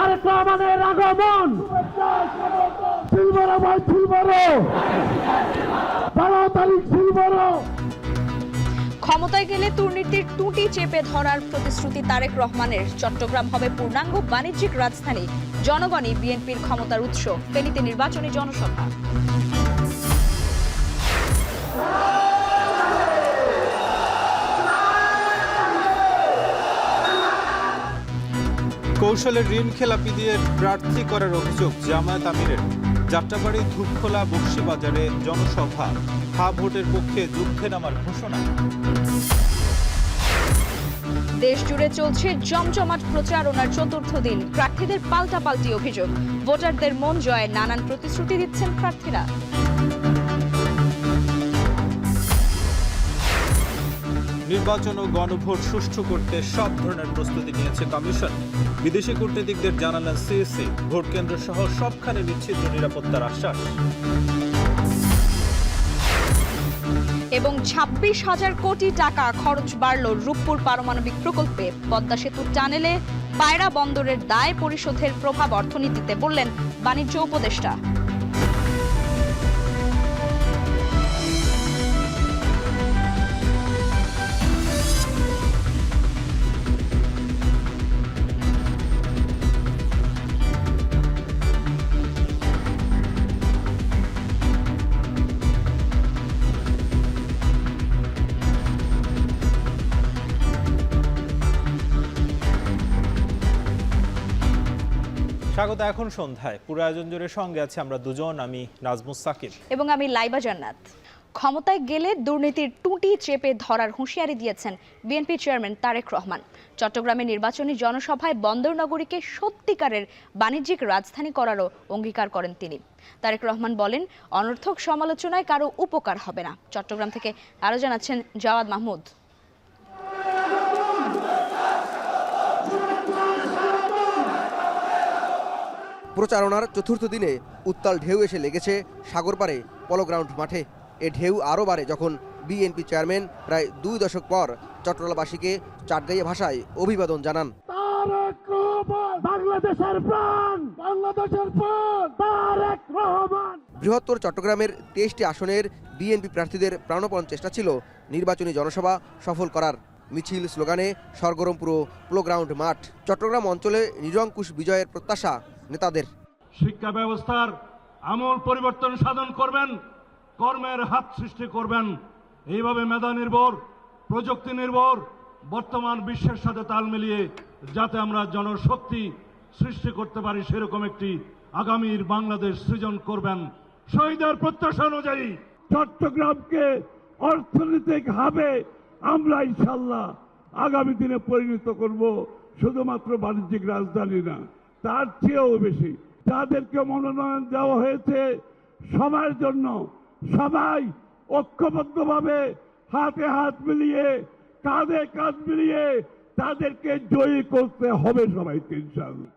তারেক রহমানের আগমন, সিলভার ভাই সিলভার, 12 তারিখ সিলভার। ক্ষমতায় গেলে দুর্নীতির টুটি চেপে ধরার প্রতিশ্রুতি তারেক রহমানের। চট্টগ্রাম হবে পূর্ণাঙ্গ বাণিজ্যিক রাজধানী। জনগণই বিএনপির ক্ষমতার উৎস। ফেনীতে নির্বাচনী জনসভা। কৌশলের ঋণ খেলাপি দিয়ে প্রার্থী করার অভিযোগ জামায়াত আমিরের। যাত্রাবাড়ি, ধূপখোলা, বকশীবাজারে জনসভা। হা ভোটের পক্ষে যুদ্ধে নামার ঘোষণা। দেশ জুড়ে চলছে জমজমাট প্রচারণার চতুর্থ দিন। প্রার্থীদের পাল্টাপাল্টি অভিযোগ। ভোটারদের মন জয়ে নানান প্রতিশ্রুতি দিচ্ছেন প্রার্থীরা। নির্বাচন ও গণভোট সুষ্ঠু করতে সব ধরনের প্রস্তুতি নিয়েছে কমিশন। বিদেশি কূটনীতিকদের জানালেন সিএসি। ভোট কেন্দ্র সহ সবখানে নিশ্চিত নিরাপত্তার আশ্বাস। এবং 26,000 কোটি টাকা খরচ বাড়ল রূপপুর পারমাণবিক প্রকল্পে। পদ্মা সেতু টানেলে পায়রা বন্দরের দায় পরিশোধের প্রভাব অর্থনীতিতে, বললেন বাণিজ্য উপদেষ্টা। স্বাগত এখন সন্ধ্যায়। পুরো আয়োজন জুড়ে সঙ্গে আছে আমরা দুজন, আমি নাজমুস সাকিব এবং আমি লাইবা জান্নাত। ক্ষমতায় গেলে দুর্নীতির টুটি চেপে ধরার হুঁশিয়ারি দিয়েছেন বিএনপি চেয়ারম্যান তারেক রহমান। চট্টগ্রামে নির্বাচনী জনসভায় বন্দরনগরীকে সত্যিকারের বাণিজ্যিক রাজধানী করারও অঙ্গীকার করেন তিনি। তারেক রহমান বলেন, অনর্থক সমালোচনায় কারো উপকার হবে না। চট্টগ্রাম থেকে আরো জানাচ্ছেন জাওয়াদ মাহমুদ। প্রচারণার চতুর্থ দিনে উত্তাল ঢেউ এসে লেগেছে সাগরপাড়ে পলো গ্রাউন্ড মাঠে। এ ঢেউ আরও বাড়ে যখন বিএনপি চেয়ারম্যান প্রায় 2 দশক পর চট্টগ্রামবাসীকে চাটগাঁইয়া ভাষায় অভিবাদন জানান। তারেক রহমান বাংলাদেশের প্রাণ, বাংলাদেশের প্রাণ, তারেক রহমান। বৃহত্তর চট্টগ্রামের 23টি আসনের বিএনপি প্রার্থীদের প্রাণপণ চেষ্টা ছিল নির্বাচনী জনসভা সফল করার। মিছিল, স্লোগানে সরগরম পুরো পলো গ্রাউন্ড মাঠ। চট্টগ্রাম অঞ্চলে নিরঙ্কুশ বিজয়ের প্রত্যাশা নেতাদের। শিক্ষা ব্যবস্থার আমূল পরিবর্তন সাধন করবেন, কর্মের হাত সৃষ্টি করবেন। এইভাবে মেধা নির্ভর, প্রযুক্তি নির্ভর বর্তমান বিশ্বের সাথে তাল মিলিয়ে যাতে আমরা জনশক্তি সৃষ্টি করতে পারি, সেরকম একটি আগামীর বাংলাদেশ সৃজন করবেন। শহীদের প্রত্যাশা অনুযায়ী চট্টগ্রামকে অর্থনৈতিক হাবে আমরা ইনশাল্লাহ আগামী দিনে পরিণত করব। শুধুমাত্র বাণিজ্যিক রাজধানী না, তার চেয়েও বেশি। যাদেরকে মনোনয়ন দেওয়া হয়েছে সবার জন্য, সবাই ঐক্যবদ্ধভাবে হাতে হাত মিলিয়ে, কাঁধে কাঁধ মিলিয়ে তাদেরকে জয়ী করতে হবে সবাইকে ইনশাআল্লাহ।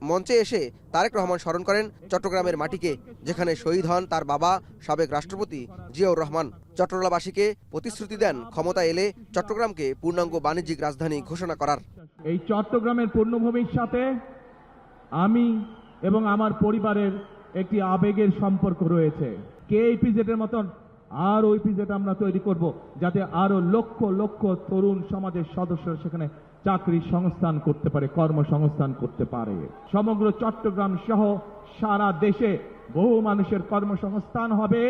মঞ্চে এসে তারেক রহমান স্মরণ করেন চট্টগ্রামের মাটিকে, যেখানে শহীদ হন তার বাবা সাবেক রাষ্ট্রপতি জিয়াউর রহমান। চট্টগ্রামবাসীকে প্রতিশ্রুতি দেন ক্ষমতা এলে চট্টগ্রামকে পূর্ণাঙ্গ বাণিজ্যিক রাজধানী ঘোষণা করার। এই চট্টগ্রামের পূর্ণভূমির সাথে আমি এবং আমার পরিবারের একটি আবেগের সম্পর্ক রয়েছে। কেইপিজেডের মতন আর ওইপিজেড আমরা তৈরি করব, যাতে আরো লক্ষ লক্ষ তরুণ সমাজের সদস্যরা সেখানে চাকরি সংস্থান করতে পারে, কর্মসংস্থান করতে পারে। সমগ্র চট্টগ্রাম সহ সারা দেশে বহু মানুষের কর্মসংস্থান হবে।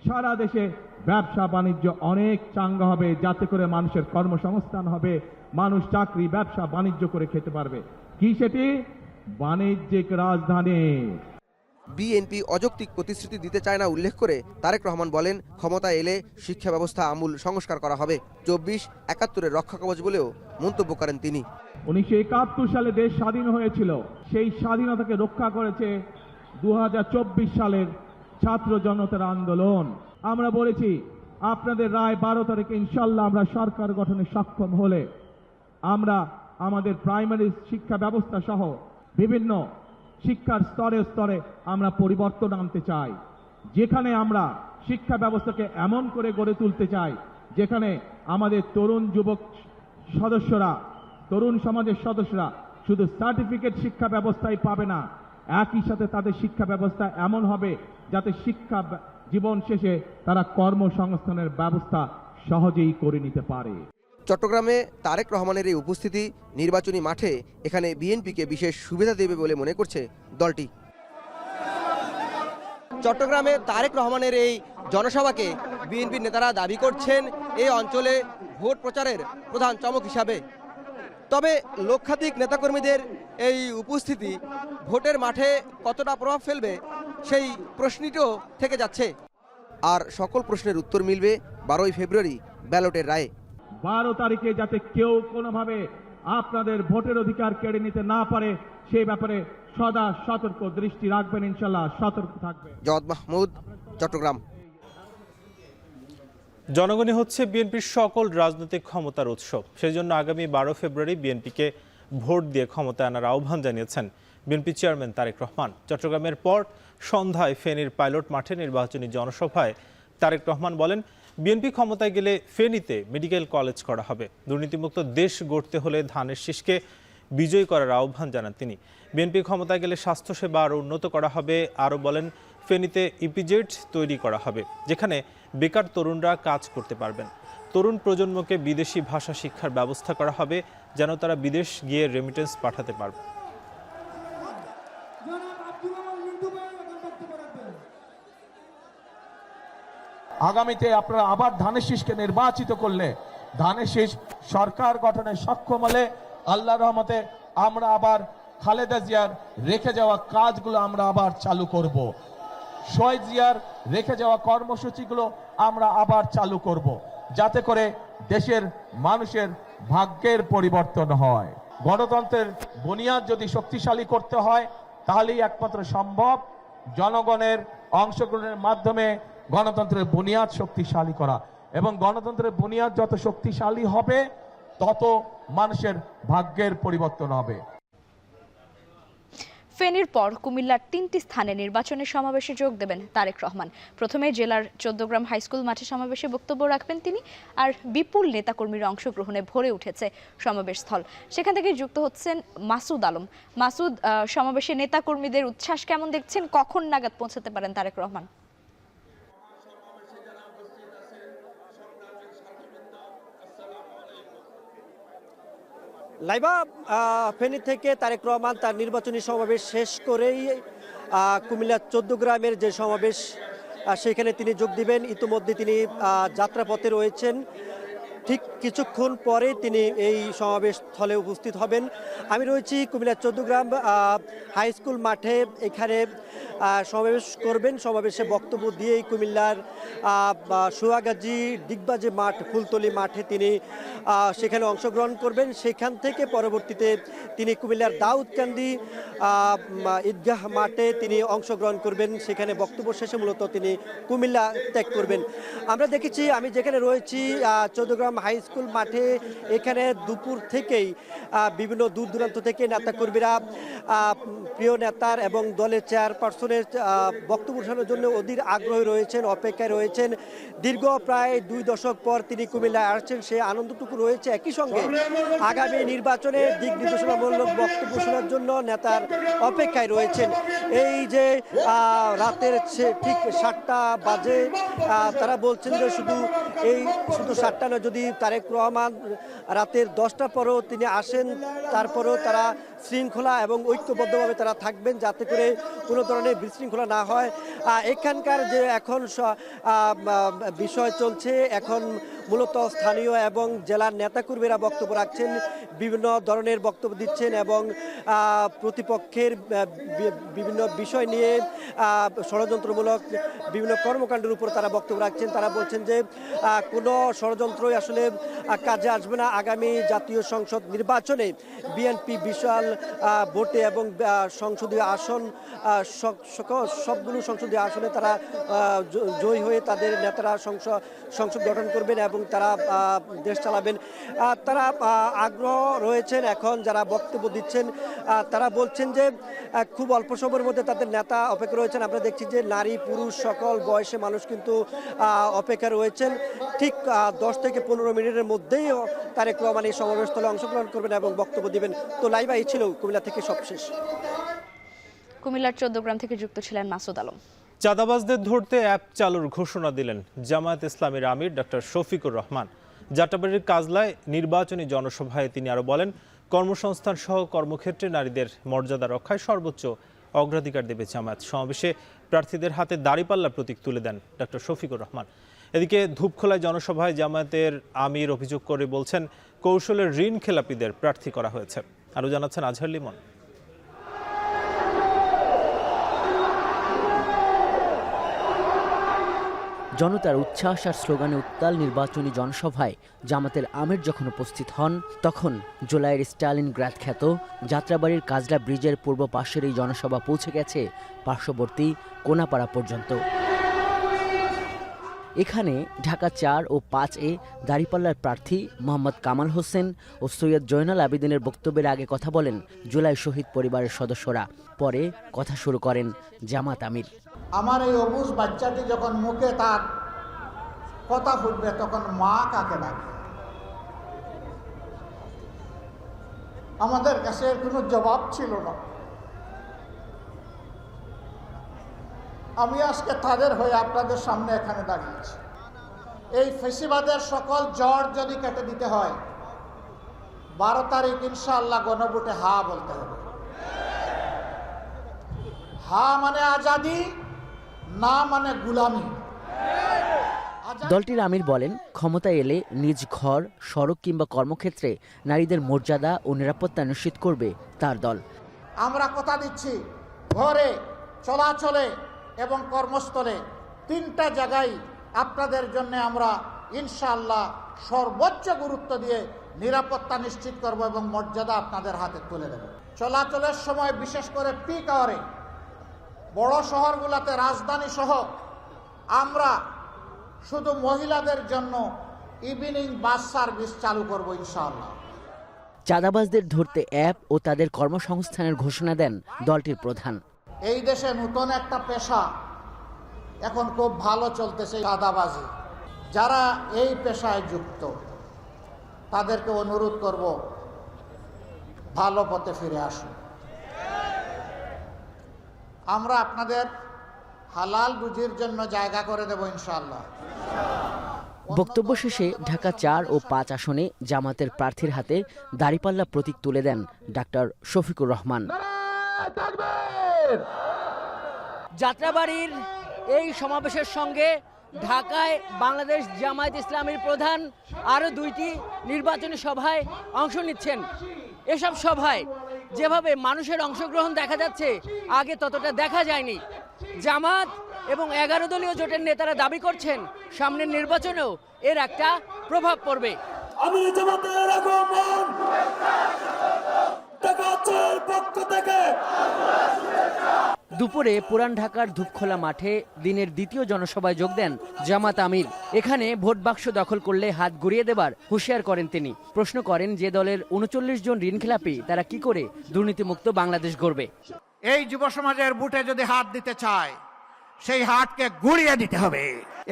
সারা দেশে ব্যবসা বাণিজ্য অনেক চাঙ্গা হবে, যাতে করে মানুষের কর্মসংস্থান হবে, মানুষ চাকরি ব্যবসা বাণিজ্য করে খেতে পারবে। কি সেটি? বাণিজ্যিক রাজধানী। বিএনপি অযৌক্তিক প্রতিশ্রুতি দিতে চায় না উল্লেখ করে তারেক রহমান বলেন, ক্ষমতা এলে শিক্ষা ব্যবস্থা আমূল সংস্কার করা হবে। 24-71-এর রক্ষা কবচ বলেও মন্তব্য করেন তিনি। 1971 সালে দেশ স্বাধীন হয়েছিল, সেই স্বাধীনতাকে রক্ষা করেছে 2024 সালের ছাত্র জনতার আন্দোলন। আমরা বলেছি, আপনাদের রায় 12 তারিখে ইনশাল্লাহ আমরা সরকার গঠনে সক্ষম হলে আমরা আমাদের প্রাইমারি শিক্ষা ব্যবস্থা সহ বিভিন্ন শিক্ষার স্তরে স্তরে আমরা পরিবর্তন আনতে চাই, যেখানে আমরা শিক্ষা ব্যবস্থাকে এমন করে গড়ে তুলতে চাই যেখানে আমাদের তরুণ যুবক সদস্যরা, তরুণ সমাজের সদস্যরা শুধু সার্টিফিকেট শিক্ষা ব্যবস্থায় পাবে না, একই সাথে তাদের শিক্ষা ব্যবস্থা এমন হবে যাতে শিক্ষা জীবন শেষে তারা কর্মসংস্থানের ব্যবস্থা সহজেই করে নিতে পারে। চট্টগ্রামে তারেক রহমানের এই উপস্থিতি নির্বাচনী মাঠে এখানে বিএনপিকে বিশেষ সুবিধা দেবে বলে মনে করছে দলটি। চট্টগ্রামে তারেক রহমানের এই জনসভাকে বিএনপির নেতারা দাবি করছেন এই অঞ্চলে ভোট প্রচারের প্রধান চমক হিসাবে। তবে লক্ষাধিক নেতাকর্মীদের এই উপস্থিতি ভোটের মাঠে কতটা প্রভাব ফেলবে সেই প্রশ্নটিও থেকে যাচ্ছে। আর সকল প্রশ্নের উত্তর মিলবে 12ই ফেব্রুয়ারি ব্যালটের রায়ে। 12 তারিখে যাতে কেউ কোনোভাবে আপনাদের ভোটের অধিকার কেড়ে নিতে না পারে সেই ব্যাপারে সদা সতর্ক দৃষ্টি রাখবেন, ইনশাল্লাহ সতর্ক থাকবে। জওয়াদ মাহমুদ, চট্টগ্রাম। জনগণই হচ্ছে বিএনপির সকল রাজনৈতিক ক্ষমতার উৎস। সেই জন্য আগামী 12 ফেব্রুয়ারি বিএনপিকে ভোট দিয়ে ক্ষমতায় আনার আহ্বান জানিয়েছেন বিএনপি চেয়ারম্যান তারেক রহমান। চট্টগ্রামের পর সন্ধ্যায় ফেনীর পাইলট মাঠে নির্বাচনী জনসভায় তারেক রহমান বলেন, বিএনপি ক্ষমতায় গেলে ফেনীতে মেডিকেল কলেজ করা হবে। দুর্নীতিমুক্ত দেশ গড়তে হলে ধানের শীষকে বিজয়ী করার আহ্বান জানান তিনি। বিএনপি ক্ষমতায় গেলে স্বাস্থ্যসেবা আরও উন্নত করা হবে। আরও বলেন, ফেনীতে ইপিজেড তৈরি করা হবে, যেখানে বেকার তরুণরা কাজ করতে পারবেন। তরুণ প্রজন্মকে বিদেশি ভাষা শিক্ষার ব্যবস্থা করা হবে, যেন তারা বিদেশ গিয়ে রেমিটেন্স পাঠাতে পারবে। আগামীতে আপনারা আবার ধানের শীষকে নির্বাচিত করলে ধানের শীষ সরকার গঠনে সক্ষম হলে আল্লাহর রহমতে আমরা আবার খালেদা জিয়ার রেখে যাওয়া কাজগুলো আমরা আবার চালু করব। শহীদ জিয়ার রেখে যাওয়া কর্মসূচিগুলো আমরা আবার চালু করব, যাতে করে দেশের মানুষের ভাগ্যের পরিবর্তন হয়। গণতন্ত্রের বুনিয়াদ যদি শক্তিশালী করতে হয় তাহলেই একমাত্র সম্ভব জনগণের অংশগ্রহণের মাধ্যমে গণতন্ত্রের বুনিয়াদ শক্তিশালী করা। এবং গণতন্ত্রের বুনিয়াদ যত শক্তিশালী হবে তত মানুষের ভাগ্যের পরিবর্তন হবে। ফেনীর পর কুমিল্লার 3টি স্থানে নির্বাচনী সমাবেশে যোগ দেবেন তারেক রহমান। প্রথমে জেলার 14 গ্রাম হাইস্কুল মাঠে সমাবেশে বক্তব্য রাখবেন তিনি। আর বিপুল নেতাকর্মীর অংশগ্রহণে ভরে উঠেছে সমাবেশস্থল। সেখান থেকে যুক্ত হচ্ছেন মাসুদ আলম। মাসুদ, সমাবেশে নেতাকর্মীদের উচ্ছ্বাস কেমন দেখছেন? কখন নাগাদ পৌঁছাতে পারেন তারেক রহমান? লাইবা, ফেনী থেকে তারেক রহমান তার নির্বাচনী সমাবেশ শেষ করেই কুমিল্লার 14 গ্রামের যে সমাবেশ সেখানে তিনি যোগ দিবেন। ইতিমধ্যে তিনি যাত্রাপথে রয়েছেন। ঠিক কিছুক্ষণ পরে তিনি এই সমাবেশ স্থলে উপস্থিত হবেন। আমি রয়েছি কুমিল্লার 14 গ্রাম হাই স্কুল মাঠে। এখানে সমাবেশ করবেন। সমাবেশে বক্তব্য দিয়েই কুমিল্লার সোয়াগাজী ডিগবাজি মাঠ, ফুলতলি মাঠে তিনি সেখানে অংশগ্রহণ করবেন। সেখান থেকে পরবর্তীতে তিনি কুমিল্লার দাউদকান্দি ঈদগাহ মাঠে তিনি অংশগ্রহণ করবেন। সেখানে বক্তব্য শেষে মূলত তিনি কুমিল্লা ত্যাগ করবেন। আমরা দেখেছি, আমি যেখানে রয়েছি 14 গ্রাম হাই স্কুল মাঠে, এখানে দুপুর থেকেই বিভিন্ন দূর দূরান্ত থেকে নেতাকর্মীরা প্রিয় নেতার এবং দলের চেয়ারপারসনের বক্তব্য শোনার জন্য অধীর আগ্রহী রয়েছেন, অপেক্ষায় রয়েছেন। দীর্ঘ প্রায় 2 দশক পর তিনি কুমিল্লায় আসছেন, সে আনন্দটুকু রয়েছে। একই সঙ্গে আগামী নির্বাচনে দিক নির্দেশনামূলক বক্তব্য শোনার জন্য নেতার অপেক্ষায় রয়েছেন। এই যে রাতের ঠিক 7টা বাজে, তারা বলছেন যে শুধু 7টা নয়, যদি তারেক রহমান রাতের 10টা পরেও তিনি আসেন, তারপরেও তারা শৃঙ্খলা এবং ঐক্যবদ্ধভাবে তারা থাকবেন, যাতে করে কোনো ধরনের বিশৃঙ্খলা না হয়। এখানকার যে এখন বিষয় চলছে, এখন মূলত স্থানীয় এবং জেলার নেতাকর্মীরা বক্তব্য রাখছেন, বিভিন্ন ধরনের বক্তব্য দিচ্ছেন এবং প্রতিপক্ষের বিভিন্ন বিষয় নিয়ে ষড়যন্ত্রমূলক বিভিন্ন কর্মকাণ্ডের উপর তারা বক্তব্য রাখছেন। তারা বলছেন যে কোনো ষড়যন্ত্রই আসলে কাজে আসবে না। আগামী জাতীয় সংসদ নির্বাচনে বিএনপি বিশাল ভোটে এবং সংসদীয় আসন সবগুলো সংসদীয় আসনে তারা জয়ী হয়ে তাদের নেতারা সংসদ গঠন করবেন এবং এবং তারা দেশ চালাবেন, তারা আগ্রহ রয়েছেন। এখন যারা বক্তব্য দিচ্ছেন তারা বলছেন যে খুব অল্প সময়ের মধ্যে তাদের নেতা অপেক্ষা রয়েছেন। আমরা দেখছি যে নারী পুরুষ সকল বয়সে মানুষ কিন্তু অপেক্ষা রয়েছেন। ঠিক 10 থেকে 15 মিনিটের মধ্যেই তারেক রহমান এই সমাবেশস্থলে অংশগ্রহণ করবেন এবং বক্তব্য দিবেন। তো লাইভা এই ছিল কুমিল্লা থেকে সবশেষ। কুমিল্লার 14 গ্রাম থেকে যুক্ত ছিলেন মাসুদ আলম। চাঁদাবাজদের ধরতে অ্যাপ চালুর ঘোষণা দিলেন জামায়াত ইসলামীর আমির ডক্টর শফিকুর রহমান। যাত্রাবাড়ির কাজলায় নির্বাচনী জনসভায় তিনি আরো বলেন, কর্মসংস্থান সহ কর্মক্ষেত্রে নারীদের মর্যাদা রক্ষায় সর্বোচ্চ অগ্রাধিকার দেবে জামায়াত। সমাবেশে প্রার্থীদের হাতে দাঁড়িপাল্লা প্রতীক তুলে দেন ডক্টর শফিকুর রহমান। এদিকে ধূপখোলায় জনসভায় জামায়াতের আমির অভিযোগ করে বলছেন, কৌশলের ঋণ খেলাপিদের প্রার্থী করা হয়েছে। আরো জানাচ্ছেন আজহার লিমন। জনতার উচ্ছ্বাস আর স্লোগানে উত্তাল নির্বাচনী জনসভায় জামাতের আমির যখন উপস্থিত হন, তখন জুলাইয়ের স্টালিনগ্রাদ খ্যাত যাত্রাবাড়ির কাজলা ব্রিজের পূর্ব পাশের এই জনসভা পৌঁছে গেছে পার্শ্ববর্তী কোনাপাড়া পর্যন্ত। এখানে ঢাকা 4 ও 5-এ দাঁড়িপাল্লার প্রার্থী মোহাম্মদ কামাল হোসেন ও সৈয়দ জয়নাল আবেদিনের বক্তব্যের আগে কথা বলেন জুলাই শহীদ পরিবারের সদস্যরা। পরে কথা শুরু করেন জামাত আমির। আমার এই অবুজ বাচ্চাটি যখন মুখে তার কথা ফুটবে তখন মা কাকে ডাকে? আমাদের কাছে কোনো জবাব ছিল না। আমি আজকে তাদের হয়ে আপনাদের সামনে এখানে দাঁড়িয়েছি। এই ফেসিবাদের সকল জ্বর যদি কেটে দিতে হয়, 12 তারিখ ইনশাআল্লাহ গণভোটে হা বলতে হবে। হা মানে আজাদি, না মানে গুলামি। দলটির আমির বলেন, ক্ষমতায় এলে নিজ ঘর, সড়ক কিংবা কর্মক্ষেত্রে নারীদের মর্যাদা ও নিরাপত্তা নিশ্চিত করবে তার দল। আমরা কথা দিচ্ছি, ঘরে, চলাচলে এবং কর্মস্থলে 3টা জায়গায় আপনাদের জন্য আমরা ইনশাআল্লাহ সর্বোচ্চ গুরুত্ব দিয়ে নিরাপত্তা নিশ্চিত করব এবং মর্যাদা আপনাদের হাতে তুলে দেব। চলাচলের সময় বিশেষ করে পিক আওয়ারে বড় শহরগুলোতে, রাজধানী সহ আমরা শুধু মহিলাদের জন্য ইভিনিং বাস সার্ভিস চালু করব ইনশাআল্লাহ। চাঁদাবাজদের ধরতে অ্যাপ ও তাদের কর্মসংস্থানের ঘোষণা দেন দলটির প্রধান। এই দেশে নতুন একটা পেশা এখন খুব ভালো চলতেছে, চাঁদাবাজি। যারা এই পেশায় যুক্ত তাদেরকে অনুরোধ করব, ভালো পথে ফিরে আসুন। আমরা আপনাদের হালাল রুজির জন্য জায়গা করে দেব ইনশাআল্লাহ। বক্তব্য শেষে ঢাকা 4 ও 5 আসনে জামাতের প্রার্থীর হাতে দাঁড়িপাল্লা প্রতীক তুলে দেন ডাক্তার শফিকুর রহমান। যাত্রাবাড়ির এই সমাবেশের সঙ্গে ঢাকায় বাংলাদেশ জামায়াত ইসলামীর প্রধান আরও 2টি নির্বাচনী সভায় অংশ নিচ্ছেন। এসব সভায় যেভাবে মানুষের অংশগ্রহণ দেখা যাচ্ছে, আগে ততটা দেখা যায়নি। জামাত এবং 11 দলীয় জোটের নেতারা দাবি করছেন, সামনের নির্বাচনেও এর একটা প্রভাব পড়বে। আমি জামাতের আগমন ঢাকার পক্ষ থেকে। দুপুরে পুরান ঢাকার ধূপখোলা মাঠে দিনের দ্বিতীয় জনসভায় যোগ দেন জামাত আমির। এখানে ভোট বাক্স দখল করলে হাত ঘুরিয়ে দেবার হুঁশিয়ার করেন তিনি। প্রশ্ন করেন, যে দলের 39 জন ঋণখেলাপি, তারা কি করে দুর্নীতিমুক্ত বাংলাদেশ গড়বে? এই যুব সমাজের বুটে যদি হাত দিতে চায়, সেই হাতকে গুড়িয়ে দিতে হবে।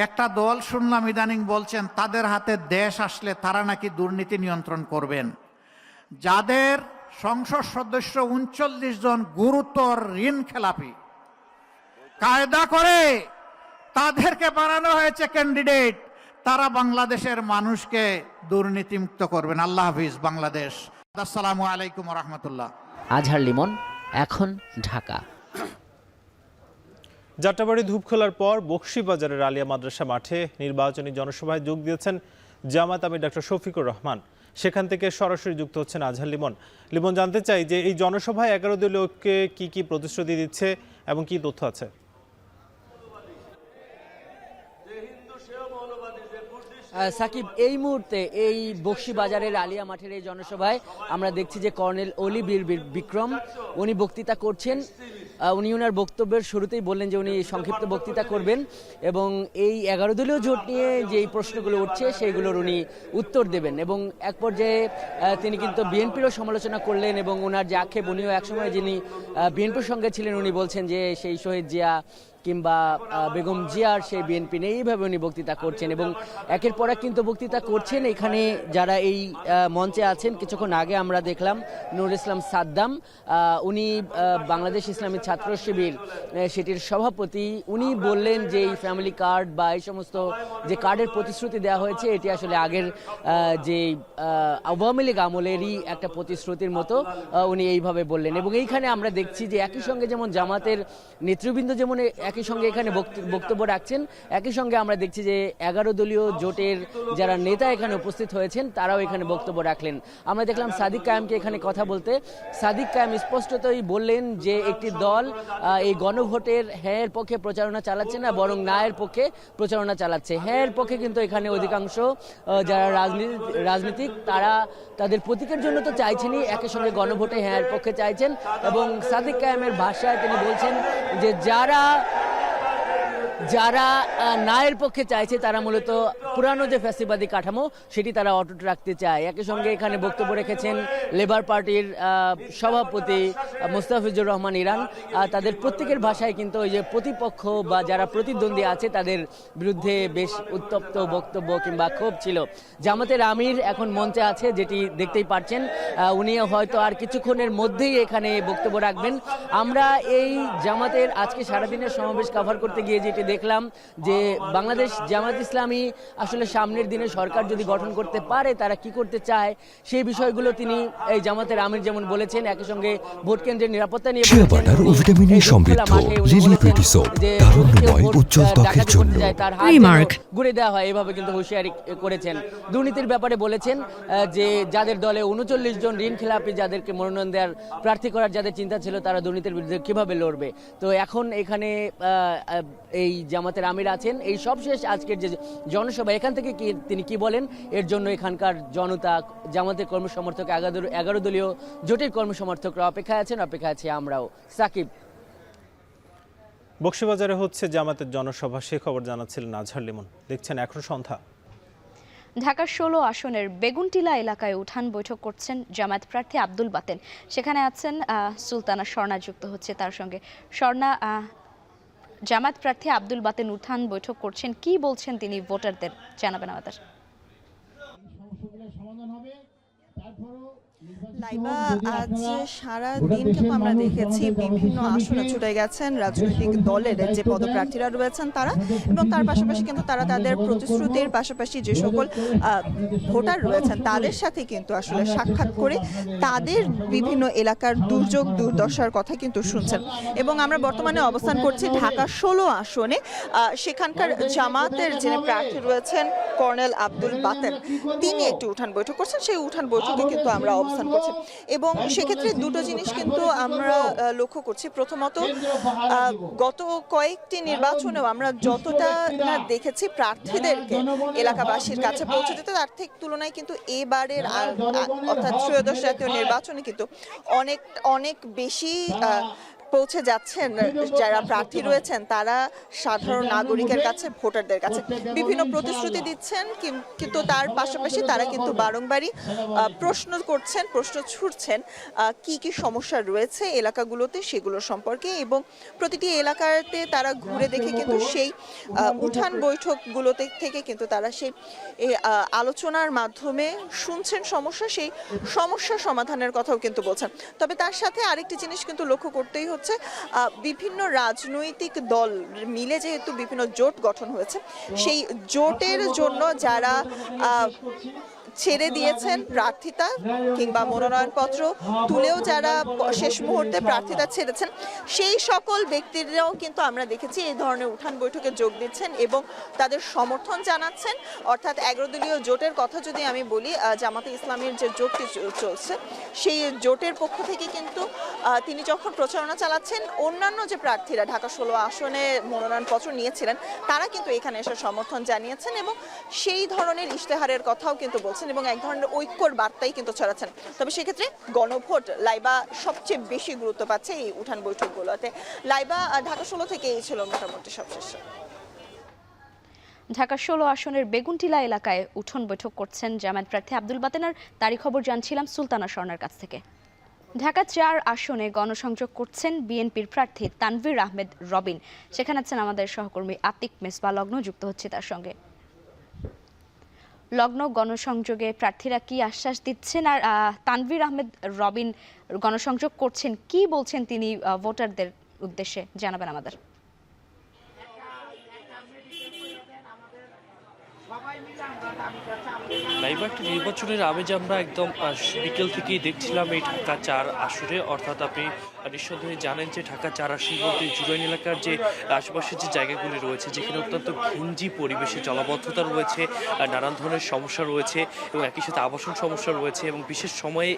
একটা দল শুনলাম ইদানিং বলছেন তাদের হাতে দেশ আসলে তারা নাকি দুর্নীতি নিয়ন্ত্রণ করবেন। যাদের সংসদ সদস্য 39 জন গুরুতর ঋণ খেলাপি, কায়দা করে তাদেরকে বানানো হয়েছে ক্যান্ডিডেট, তারা বাংলাদেশের মানুষকে দুর্নীতিমুক্ত করবেন। আল্লাহ হাফিজ বাংলাদেশ। আসসালামু আলাইকুম ওয়া রাহমাতুল্লাহ। আজহার লিমন, এখন ঢাকা। যাত্রাবাড়ি ধূপখোলার পর বকশীবাজারের আলিয়া মাদ্রাসা মাঠে নির্বাচনী জনসভায় যোগ দিয়েছেন জামাত আমির ডক্টর শফিকুর রহমান। সেখান থেকে সরাসরি যুক্ত হচ্ছেন আজহার লিমন। লিমন, জানতে চাই যে এই জনসভায় 11 দলীয়কে কি কি প্রতিশ্রুতি দিচ্ছে এবং কি তথ্য আছে? সাকিব, এই মুহূর্তে এই বকশীবাজারের আলিয়া মাঠের এই জনসভায় আমরা দেখছি যে কর্নেল অলি বীর বিক্রম উনি বক্তৃতা করছেন। উনি ওনার বক্তব্যের শুরুতেই বললেন যে উনি সংক্ষিপ্ত বক্তৃতা করবেন এবং এই 11 দলীয় জোট নিয়ে যেই প্রশ্নগুলো উঠছে সেইগুলোর উনি উত্তর দেবেন। এবং এক পর্যায়ে তিনি কিন্তু বিএনপিরও সমালোচনা করলেন এবং ওনার যে আক্ষেপ, উনিও একসময় যিনি বিএনপির সঙ্গে ছিলেন উনি বলছেন যে সেই শহীদ জিয়া কিংবা বেগম জিয়ার সেই বিএনপি নেই, এইভাবে উনি বক্তৃতা করছেন এবং একের পর এক কিন্তু বক্তৃতা করছেন। এখানে যারা এই মঞ্চে আছেন, কিছুক্ষণ আগে আমরা দেখলাম নুরুল ইসলাম সাদ্দাম, উনি বাংলাদেশ ইসলামী ছাত্র শিবির সেটির সভাপতি, উনি বললেন যে এই ফ্যামিলি কার্ড বা এই সমস্ত যে কার্ডের প্রতিশ্রুতি দেওয়া হয়েছে এটি আসলে আগের যে আওয়ামী লীগ আমলেরই একটা প্রতিশ্রুতির মতো উনি এইভাবে বললেন। এবং এইখানে আমরা দেখছি যে একই সঙ্গে যেমন জামাতের নেতৃবৃন্দ যেমন একই সঙ্গে এখানে বক্তব্য রাখছেন, একই সঙ্গে আমরা দেখছি যে 11 দলীয় জোটের যারা নেতা এখানে উপস্থিত হয়েছেন তারাও এখানে বক্তব্য রাখলেন। আমরা দেখলাম সাদিক কায়েমকে এখানে কথা বলতে। সাদিক কায়েম স্পষ্টতই বললেন যে একটি দল এই গণভোটের হ্যাঁর পক্ষে প্রচারণা চালাচ্ছে না, বরং নায়ের পক্ষে প্রচারণা চালাচ্ছে। হ্যাঁর পক্ষে কিন্তু এখানে অধিকাংশ যারা রাজনীতিক তারা তাদের প্রতীকের জন্য তো চাইছেনই, একই সঙ্গে গণভোটে হ্যাঁর পক্ষে চাইছেন। এবং সাদিক কায়েমের ভাষায় তিনি বলছেন যে যারা নায়ের পক্ষে চাইছে তারা মূলত পুরানো যে ফ্যাসিবাদী কাঠামো সেটি তারা অটুট রাখতে চায়। একই সঙ্গে এখানে বক্তব্য রেখেছেন লেবার পার্টির সভাপতি মোস্তাফিজুর রহমান ইরান। তাদের প্রত্যেকের ভাষায় কিন্তু ওই যে প্রতিপক্ষ বা যারা প্রতিদ্বন্দ্বী আছে তাদের বিরুদ্ধে বেশ উত্তপ্ত বক্তব্য কিংবা ক্ষোভ ছিল। জামাতের আমির এখন মঞ্চে আছে, যেটি দেখতেই পাচ্ছেন, উনি হয়তো আর কিছুক্ষণের মধ্যেই এখানে বক্তব্য রাখবেন। আমরা এই জামাতের আজকে সারাদিনের সমাবেশ কভার করতে গিয়ে যেটি দেখলাম যে বাংলাদেশ জামাত ইসলামী আসলে সামনের দিনে সরকার যদি গঠন করতে পারে তারা কি করতে চায় সেই বিষয়গুলো তিনি এই জামাতের আমির যেমন বলেছেন, একই সঙ্গে ভোট কেন্দ্রের নিরাপত্তা নিয়ে ঘুরে দেওয়া হয়, এভাবে কিন্তু হুঁশিয়ারি করেছেন। দুর্নীতির ব্যাপারে বলেছেন যে যাদের দলে 39 জন ঋণ খেলাপি যাদেরকে মনোনয়ন দেওয়ার প্রার্থী করার যাদের চিন্তা ছিল তারা দুর্নীতির বিরুদ্ধে কিভাবে লড়বে। তো এখন এখানে এই জামাতের আমির আছেন। এই সবশেষ আজকের যে জনসভা, এখান থেকে তিনি কি বলেন এর জন্য এখানকার জনতা, জামাতের কর্মসমর্থক, 11 দলীয় জোটের কর্মসমর্থকরা অপেক্ষায় আছেন, অপেক্ষা আছে আমরাও। সাকিব, বকশীবাজারে হচ্ছে জামাতের জনসভা, সে খবর জানাচ্ছিলেন আজহার লিমন। দেখছেন এখন সন্ধ্যা। ঢাকার 16 আসনের বেগুনটিলা এলাকায় উঠান বৈঠক করছেন জামায়াত প্রার্থী আব্দুল বাতেন। সেখানে আছেন সুলতানা স্বর্ণা, যুক্ত হচ্ছে তার সঙ্গে। স্বর্ণা, জামায়াত প্রার্থী আব্দুল বাতেন উঠান বৈঠক করছেন, কি বলছেন তিনি ভোটারদের জানাবেন আমাদের। লাইবা, আজ সারা দিন কিন্তু আমরা দেখেছি বিভিন্ন আসনে ছুটে গেছেন রাজনৈতিক দলের যে পদপ্রার্থীরা রয়েছেন তারা, এবং তার পাশাপাশি কিন্তু তারা তাদের প্রতিশ্রুতির পাশাপাশি যে সকল ভোটার রয়েছেন তাদের সাথে কিন্তু আসলে সাক্ষাৎ করে তাদের বিভিন্ন এলাকার দুর্যোগ দুর্দশার কথা কিন্তু শুনছেন। এবং আমরা বর্তমানে অবস্থান করছি ঢাকা 16 আসনে। সেখানকার জামাতের যিনি প্রার্থী রয়েছেন কর্নেল আব্দুল বাতেন, তিনি একটি উঠান বৈঠক করছেন। সেই উঠান বৈঠকে কিন্তু আমরা অবস্থান করছি এবং সেক্ষেত্রে দুটো জিনিস কিন্তু আমরা লক্ষ্য করছি। প্রথমত, গত কয়েকটি নির্বাচনেও আমরা যতটা না দেখেছি প্রার্থীদেরকে এলাকাবাসীর কাছে পৌঁছে দিতে, তার থেকে তুলনায় কিন্তু এবারের অর্থাৎ ত্রয়োদশ জাতীয় নির্বাচনে কিন্তু অনেক বেশি পৌঁছে যাচ্ছেন যারা প্রার্থী রয়েছেন তারা সাধারণ নাগরিকের কাছে, ভোটারদের কাছে বিভিন্ন প্রতিশ্রুতি দিচ্ছেন, কিন্তু তার পাশাপাশি তারা কিন্তু বারংবারই প্রশ্ন করছেন, প্রশ্ন ছুড়ছেন কি কি সমস্যা রয়েছে এলাকাগুলোতে সেগুলো সম্পর্কে। এবং প্রতিটি এলাকাতে তারা ঘুরে দেখে কিন্তু সেই উঠান বৈঠকগুলোতে থেকে কিন্তু তারা সেই আলোচনার মাধ্যমে শুনছেন সমস্যা, সেই সমস্যা সমাধানের কথাও কিন্তু বলছেন। তবে তার সাথে আরেকটি জিনিস কিন্তু লক্ষ্য করতেই হচ্ছে, বিভিন্ন রাজনৈতিক দল মিলে যেহেতু বিভিন্ন জোট গঠন হয়েছে, সেই জোটের জন্য যারা ছেড়ে দিয়েছেন প্রার্থিতা কিংবা মনোনয়নপত্র তুলেও যারা শেষ মুহূর্তে প্রার্থিতা ছেড়েছেন, সেই সকল ব্যক্তিরাও কিন্তু আমরা দেখেছি এই ধরনের উঠান বৈঠকে যোগ দিচ্ছেন এবং তাদের সমর্থন জানাচ্ছেন। অর্থাৎ 11 দলীয় জোটের কথা যদি আমি বলি, জামাতে ইসলামের যে জোটটি চলছে সেই জোটের পক্ষ থেকে কিন্তু তিনি যখন প্রচারণা চালাচ্ছেন, অন্যান্য যে প্রার্থীরা ঢাকা 16 আসনে মনোনয়নপত্র নিয়েছিলেন তারা কিন্তু এখানে এসে সমর্থন জানিয়েছেন এবং সেই ধরনের ইশতেহারের কথাও কিন্তু বলছেন এবং এক ধরনের ঐক্যর বার্তাই কিন্তু ছড়াচ্ছেন। তবে সেক্ষেত্রে গণভোট লাইবা সবচেয়ে বেশি গুরুত্ব পাচ্ছে এই উঠান বৈঠকগুলোতে। লাইবা, ঢাকা 16 থেকে এই ছিল মোটামুটি সবশেষ। ঢাকা 16 আসনের বেগুনটিলা এলাকায় উঠোন বৈঠক করছেন জামায়াত প্রার্থী আব্দুল বাতেনার। তারই খবর জানছিলাম সুলতানা স্বর্ণার কাছ থেকে। ঢাকা 4 আসনে গণসংযোগ করছেন বিএনপির প্রার্থী তানভীর আহমেদ রবিন। সেখানে আছেন আমাদের সহকর্মী আতিক মেসবা লগ্ন, যুক্ত হচ্ছে তার সঙ্গে। লগ্ন, গণসংযোগে প্রার্থীরা কি আশ্বাস দিচ্ছেন, আর তানভীর আহমেদ রবিন গণসংযোগ করছেন, কি বলছেন তিনি ভোটারদের উদ্দেশ্যে, জানাবেন আমাদের। লাইভ একটা নির্বাচনের আমেজ আমরা একদম বিকেল থেকেই দেখছিলাম এই ঢাকা 4 আসরে। অর্থাৎ আপনি নিঃসন্দেহে জানেন যে ঢাকা 4 আসন বলতে জুরাইন এলাকার যে আশেপাশের যে জায়গাগুলি রয়েছে, যেখানে অত্যন্ত ঘিঞ্জি পরিবেশে জলাবদ্ধতা রয়েছে, নানান ধরনের সমস্যা রয়েছে এবং একই সাথে আবাসন সমস্যা রয়েছে এবং বিশেষ সময়ে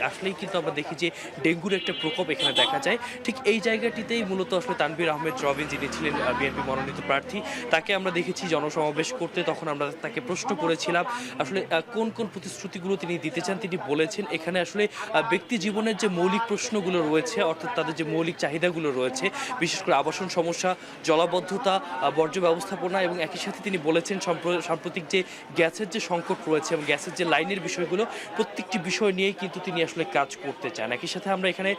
আসলেই কিন্তু আমরা দেখি যে ডেঙ্গুর একটা প্রকোপ এখানে দেখা যায়। ঠিক এই জায়গাটিতেই মূলত আসলে তানভীর আহমেদ রবিন, যিনি ছিলেন বিএনপি মনোনীত প্রার্থী, তাকে আমরা দেখেছি জনসমাবেশ করতে। তখন আমরা তাকে প্রশ্ন করেছিলাম আসলে কোন কোন প্রতিশ্রুতিগুলো তিনি দিতে চান। তিনি বলেছেন এখানে আসলে ব্যক্তি জীবনের যে মৌলিক প্রশ্নগুলো রয়েছে, অর্থাৎ তাদের যে মৌলিক চাহিদাগুলো রয়েছে, বিশেষ করে আবাসন সমস্যা, জলাবদ্ধতা, বর্জ্য ব্যবস্থাপনা এবং একই সাথে তিনি বলেছেন সাম্প্রতিক যে গ্যাসের যে সংকট রয়েছে এবং গ্যাসের যে লাইনের বিষয়গুলো, প্রত্যেকটি বিষয় নিয়েই কিন্তু তিনি আসলে কাজ করতে চান। একই সাথে আমরা এখানে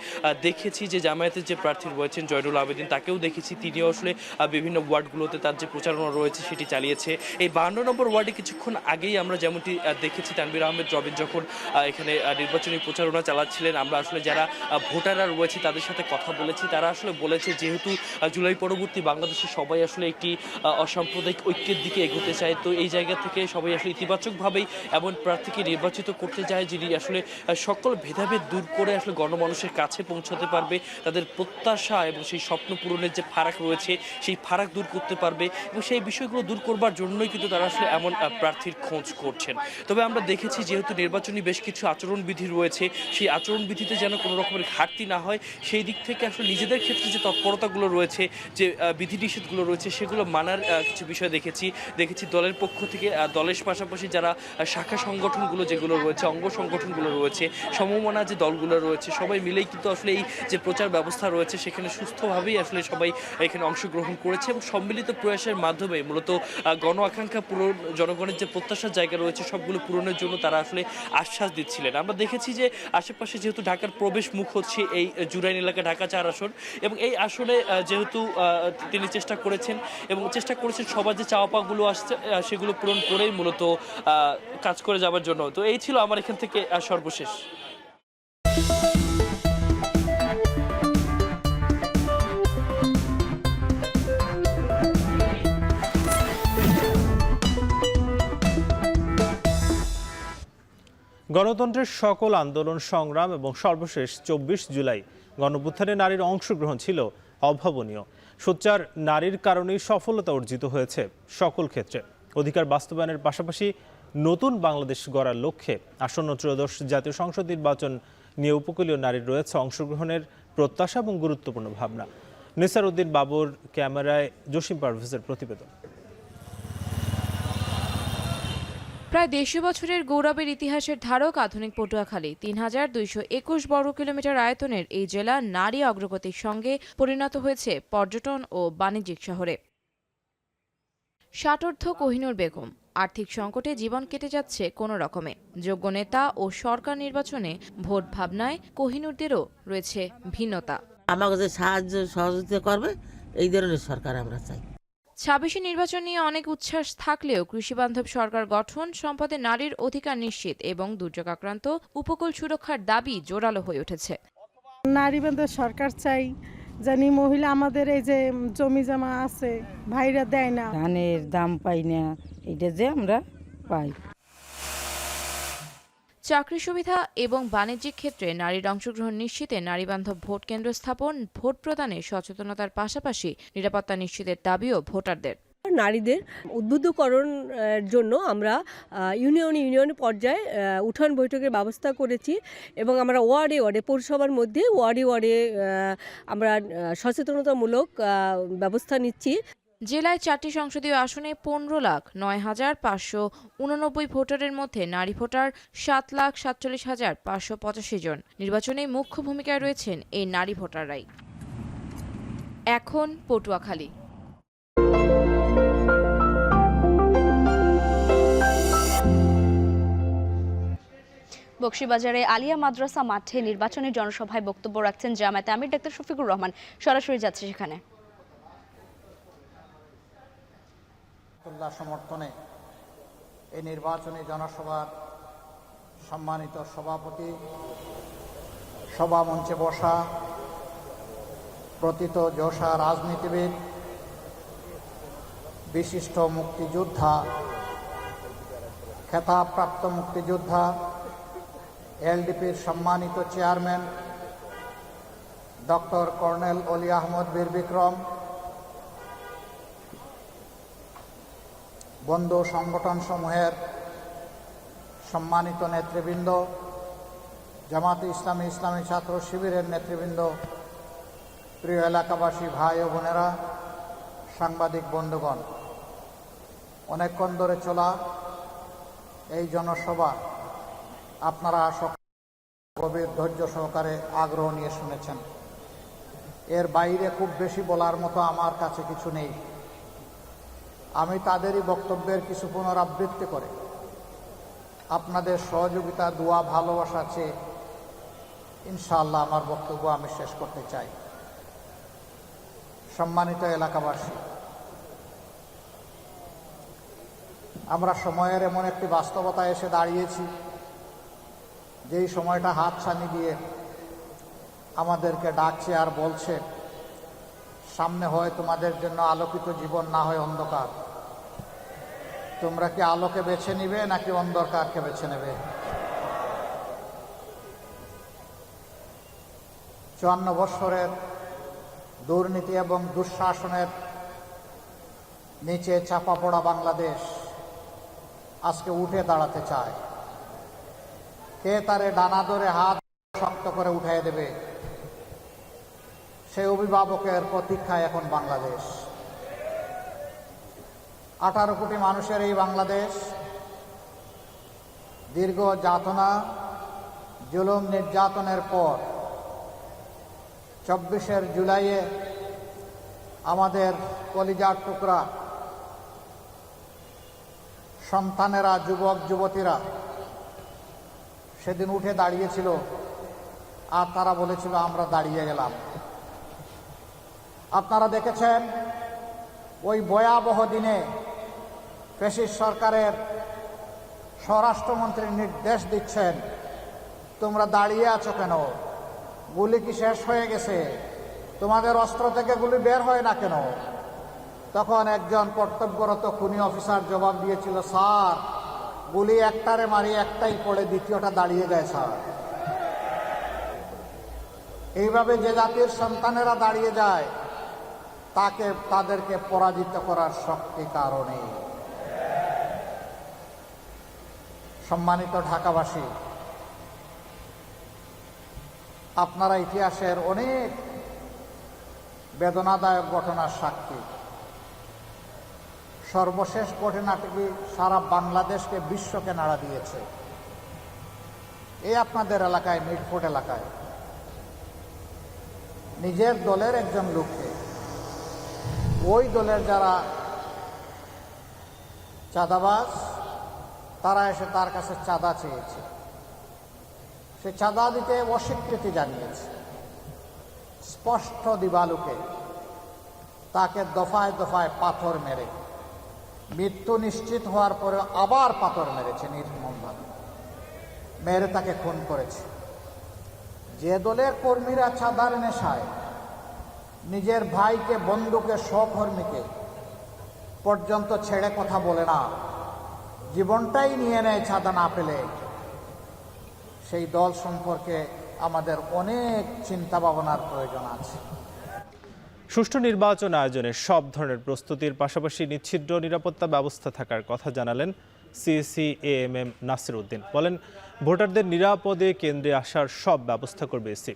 দেখেছি যে জামায়াতের যে প্রার্থী রয়েছেন জয়নুল আবেদিন, তাকেও দেখেছি তিনিও আসলে বিভিন্ন ওয়ার্ডগুলোতে তার যে প্রচারণা রয়েছে সেটি চালিয়েছে। এই 52 নম্বর ওয়ার্ডে কিছুক্ষণ আগেই আমরা যেমনটি দেখেছি তানভীর আহমেদ রবিন যখন এখানে নির্বাচনী প্রচারণা চালাচ্ছিলেন, আমরা আসলে যারা ভোটাররা রয়েছে তাদের সাথে কথা বলেছি। তারা আসলে বলেছে যেহেতু জুলাই পরবর্তী বাংলাদেশে সবাই আসলে একটি অসাম্প্রদায়িক ঐক্যের দিকে এগোতে চায়, তো এই জায়গা থেকে সবাই আসলে ইতিবাচকভাবেই এমন প্রার্থীকে নির্বাচিত করতে চায় যিনি আসলে সকল ভেদাভেদ দূর করে আসলে গণমানুষের কাছে পৌঁছাতে পারবে, তাদের প্রত্যাশা এবং সেই স্বপ্ন পূরণের যে ফারাক রয়েছে সেই ফারাক দূর করতে পারবে এবং সেই বিষয়গুলো দূর করবার জন্যই কিন্তু তারা আসলে এমন প্রার্থীর খোঁজ করছেন। তবে আমরা দেখেছি যেহেতু নির্বাচনী বেশ কিছু আচরণবিধি রয়েছে, সেই আচরণবিধিতে যেন কোনো রকমের ঘাটতি না হয়, সেই দিক থেকে আসলে নিজেদের ক্ষেত্রে যে তৎপরতাগুলো রয়েছে, যে বিধিনিষেধগুলো রয়েছে, সেগুলো মানার কিছু বিষয় দেখেছি দলের পক্ষ থেকে। দলের পাশাপাশি যারা শাখা সংগঠনগুলো যেগুলো রয়েছে, অঙ্গ সংগঠনগুলো রয়েছে, সমমনা যে দলগুলো রয়েছে, সবাই মিলেই কিন্তু আসলে এই যে প্রচার ব্যবস্থা রয়েছে সেখানে সুস্থভাবেই আসলে সবাই এখানে অংশগ্রহণ করেছে এবং সম্মিলিত প্রয়াসের মাধ্যমে মূলত গণ আকাঙ্ক্ষা পূরণ, জনগণের যে প্রত্যাশার জায়গা রয়েছে সবগুলো পূরণের জন্য তারা আসলে আশ্বাস দিচ্ছিলেন। আমরা দেখেছি যে আশেপাশে যেহেতু ঢাকার প্রবেশ মুখ হচ্ছে এই জুরাইন এলাকা ঢাকা 4 আসন এবং এই আসনে যেহেতু তিনি চেষ্টা করেছেন সবার যে চাওয়া পাওয়াগুলো আসছে সেগুলো পূরণ করেই মূলত কাজ করে যাবার জন্য। তো এই ছিল আমার এখান থেকে সর্বশেষ। গণতন্ত্রের সকল আন্দোলন সংগ্রাম এবং সর্বশেষ 24 জুলাই গণঅভ্যুত্থানে নারীর অংশগ্রহণ ছিল অভাবনীয়। সোচ্চার নারীর কারণেই সফলতা অর্জিত হয়েছে সকল ক্ষেত্রে। অধিকার বাস্তবায়নের পাশাপাশি নতুন বাংলাদেশ গড়ার লক্ষ্যে আসন্ন ত্রয়োদশ জাতীয় সংসদ নির্বাচন নিয়ে উপকূলীয় নারীর রয়েছে অংশগ্রহণের প্রত্যাশা এবং গুরুত্বপূর্ণ ভাবনা। নিসার উদ্দিন বাবুর ক্যামেরায় জসিম পারভেজের প্রতিবেদন। প্রায় 150 বছরের গৌরবের ইতিহাসের ধারক আধুনিক পটুয়াখালী 3221 বর্গ কিলোমিটার আয়তনের এই জেলা নারী অগ্রগতির সঙ্গে পরিণত হয়েছে পর্যটন ও বাণিজ্যিক শহরে। ষাটোর্ধ্ব কোহিনুর বেগম আর্থিক সংকটে জীবন কেটে যাচ্ছে কোনো রকমে। যোগ্য নেতা ও সরকার নির্বাচনে ভোট ভাবনায় কোহিনুরদেরও রয়েছে ভিন্নতা। আমাকে যে সাহায্য সহযোগিতা করবে এই ধরনের সরকার আমরা চাই। 26 নির্বাচন নিয়ে অনেক উচ্ছ্বাস থাকলেও কৃষিবান্ধব সরকার গঠন, সম্পদে নারীর অধিকার নিশ্চিত এবং দুর্যোগ আক্রান্ত উপকূল সুরক্ষার দাবি জোরালো হয়ে উঠেছে। নারী বান্ধব সরকার চাই, জানি মহিলা আমাদের এই যে জমি জমা আছে ভাইরা দেয় না, ধানের দাম পাই না, এটা যে আমরা পাই। চাকরি সুবিধা এবং বাণিজ্যিক ক্ষেত্রে নারীর অংশগ্রহণ নিশ্চিতে নারীবান্ধব ভোট কেন্দ্র স্থাপন, ভোট প্রদানে সচেতনতার পাশাপাশি নিরাপত্তা নিশ্চিতের দাবিও ভোটারদের। নারীদের উদ্বুদ্ধকরণের জন্য আমরা ইউনিয়ন পর্যায়ে উঠান বৈঠকের ব্যবস্থা করেছি এবং আমরা ওয়ার্ডে পৌরসভার মধ্যে ওয়ার্ডে আমরা সচেতনতামূলক ব্যবস্থা নিচ্ছি। জেলায় 4টি সংসদীয় আসনে 15,09,589 ভোটারের মধ্যে নারী ভোটার 7,47,585 জন। নির্বাচনে মুখ্য ভূমিকায় রয়েছেন এই নারী ভোটাররাই। এখন পটুয়াখালী। বকশীবাজারে আলিয়া মাদ্রাসা মাঠে নির্বাচনী জনসভায় বক্তব্য রাখছেন জামায়াতে আমির ডাক্তার শফিকুর রহমান। সরাসরি যাচ্ছে সেখানে। সমর্থনে এই নির্বাচনী জনসভার সম্মানিত সভাপতি, সভা মঞ্চে বসা প্রথিত যশা রাজনীতিবিদ, বিশিষ্ট মুক্তিযোদ্ধা, খেতাবপ্রাপ্ত মুক্তিযোদ্ধা, এলডিপির সম্মানিত চেয়ারম্যান ডক্টর কর্নেল অলি আহমদ বীর বিক্রম, বন্ধু সংগঠন সমূহের সম্মানিত নেতৃবৃন্দ, জামাতে ইসলামী ছাত্র শিবিরের নেতৃবৃন্দ, প্রিয় এলাকাবাসী ভাই ও বোনেরা, সাংবাদিক বন্ধুগণ, অনেকক্ষণ ধরে চলা এই জনসভা আপনারা গভীর ধৈর্য সহকারে আগ্রহ নিয়ে শুনেছেন। এর বাইরে খুব বেশি বলার মতো আমার কাছে কিছু নেই। আমি তাদেরই বক্তব্যের কিছু পুনরাবৃত্তি করে আপনাদের সহযোগিতা, দোয়া, ভালোবাসা চেয়ে ইনশাআল্লাহ আমার বক্তব্য আমি শেষ করতে চাই। সম্মানিত এলাকাবাসী, আমরা সময়ের এমন একটি বাস্তবতায় এসে দাঁড়িয়েছি যেই সময়টা হাতছানি দিয়ে আমাদেরকে ডাকছে আর বলছে, সামনে হয় তোমাদের জন্য আলোকিত জীবন, না হয় অন্ধকার। তোমরা কি আলোকে বেছে নিবে নাকি অন্ধকারকে বেছে নেবে? 54 বৎসরের দুর্নীতি এবং দুঃশাসনের নিচে চাপা পড়া বাংলাদেশ আজকে উঠে দাঁড়াতে চায়। কে তারে ডানা ধরে হাত শক্ত করে উঠাই দেবে, সেই অভিভাবকের প্রতীক্ষায় এখন বাংলাদেশ। 18 কোটি মানুষের এই বাংলাদেশ দীর্ঘ যাতনা, জুলুম, নির্যাতনের পর 24 জুলাইয়ে আমাদের কলিজার টুকরা সন্তানেরা, যুবক যুবতীরা সেদিন উঠে দাঁড়িয়েছিল আর তারা বলেছিল আমরা দাঁড়িয়ে গেলাম। আপনারা দেখেছেন ওই ভয়াবহ দিনে ফ্যাসিস্ট সরকারের স্বরাষ্ট্রমন্ত্রী নির্দেশ দিচ্ছেন, তোমরা দাঁড়িয়ে আছো কেন? গুলি কি শেষ হয়ে গেছে? তোমাদের অস্ত্র থেকে গুলি বের হয় না কেন? তখন একজন কর্তব্যরত খুনি অফিসার জবাব দিয়েছিল, স্যার গুলি একটারে মারি, একটাই পড়ে, দ্বিতীয়টা দাঁড়িয়ে যায় স্যার। এইভাবে যে জাতির সন্তানেরা দাঁড়িয়ে যায় তাদেরকে পরাজিত করার শক্তি কারণে। সম্মানিত ঢাকাবাসী, আপনারা ইতিহাসের অনেক বেদনাদায়ক ঘটনার সাক্ষী। সর্বশেষ ঘটনাটি সারা বাংলাদেশকে, বিশ্বকে নাড়া দিয়েছে। এই আপনাদের এলাকায়, মিটফোর্ট এলাকায় নিজের দলের একজন লোককে, ওই দলের যারা চাঁদাবাজ, তারা এসে তার কাছে চাঁদা চেয়েছে। সে চাঁদা দিতে অস্বীকৃতি জানিয়েছে। স্পষ্ট দিবালুকে তাকে দফায় দফায় পাথর মেরে, মৃত্যু নিশ্চিত হওয়ার পরে আবার পাথর মেরেছে নির্মমভাবে, মেরে তাকে খুন করেছে। যে দলের কর্মীরা চাঁদার নেশায় নিজের ভাইকে, বন্ধুকে, সহকর্মীকে পর্যন্ত ছেড়ে কথা বলে না, জীবনটাই নিয়ে নেয় চাঁদা না পেলে, সেই দল সম্পর্কে আমাদের অনেক চিন্তা ভাবনার প্রয়োজন আছে। সুষ্ঠু নির্বাচন আয়োজনে সব ধরনের প্রস্তুতির পাশাপাশি নিচ্ছিদ্র নিরাপত্তা ব্যবস্থা থাকার কথা জানালেন সিএসি এএমএম নাসির উদ্দিন। বলেন, ভোটারদের নিরাপদে কেন্দ্রে আসার সব ব্যবস্থা করবে ইসি।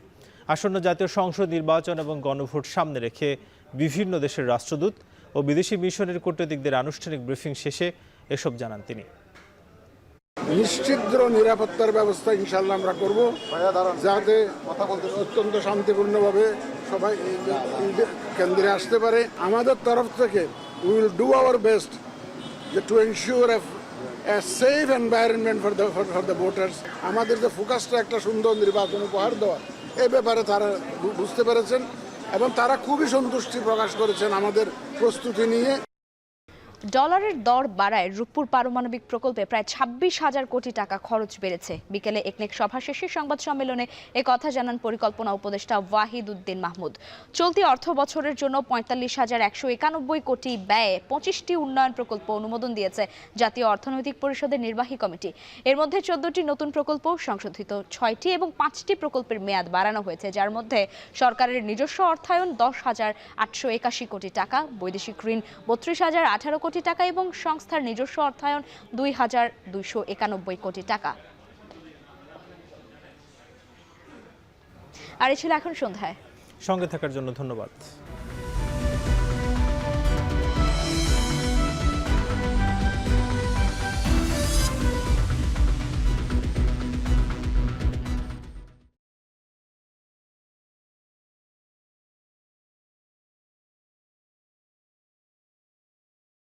আসন্ন জাতীয় সংসদ নির্বাচন এবং গণভোট সামনে রেখে বিভিন্ন দেশের রাষ্ট্রদূত ও বিদেশি মিশনের কূটনীতিকদের আনুষ্ঠানিক ব্রিফিং শেষে এসব জানান তিনি। নিশ্চিদ্র নিরাপত্তার ব্যবস্থা ইনশাল্লাহ আমরা করব, যাতে অত্যন্ত শান্তিপূর্ণভাবে সবাই কেন্দ্রে আসতে পারে। আমাদের তরফ থেকে we will do our best to ensure a safe environment for the voters. আমাদের যে ফোকাসটা একটা সুন্দর নির্বাচন উপহার দেওয়া, এই ব্যাপারে তারা বুঝতে পেরেছেন এবং তারা খুবই সন্তুষ্টি প্রকাশ করেছেন আমাদের প্রস্তুতি নিয়ে। ডলারের দর বাড়ায় রূপপুর পারমাণবিক প্রকল্পে প্রায় 26,000 কোটি টাকা খরচ বেড়েছে। বিকেলে একনেক সভা শেষে সংবাদ সম্মেলনে কথা জানান পরিকল্পনা উপদেষ্টা ওয়াহিদ উদ্দিন মাহমুদ। চলতি অর্থ বছরের জন্য 45,191 কোটি ব্যয়ে 25টি উন্নয়ন প্রকল্প অনুমোদন দিয়েছে জাতীয় অর্থনৈতিক পরিষদের নির্বাহী কমিটি। এর মধ্যে 14টি নতুন প্রকল্প সংশোধিত 6টি এবং 5টি প্রকল্পের মেয়াদ বাড়ানো হয়েছে, যার মধ্যে সরকারের নিজস্ব অর্থায়ন 10,881 কোটি টাকা, বৈদেশিক ঋণ 32,018 কোটি টাকা এবং সংস্থার নিজস্ব অর্থায়ন 2,291 কোটি টাকা। আর এই ছিল এখন সন্ধ্যায়। সঙ্গে থাকার জন্য ধন্যবাদ।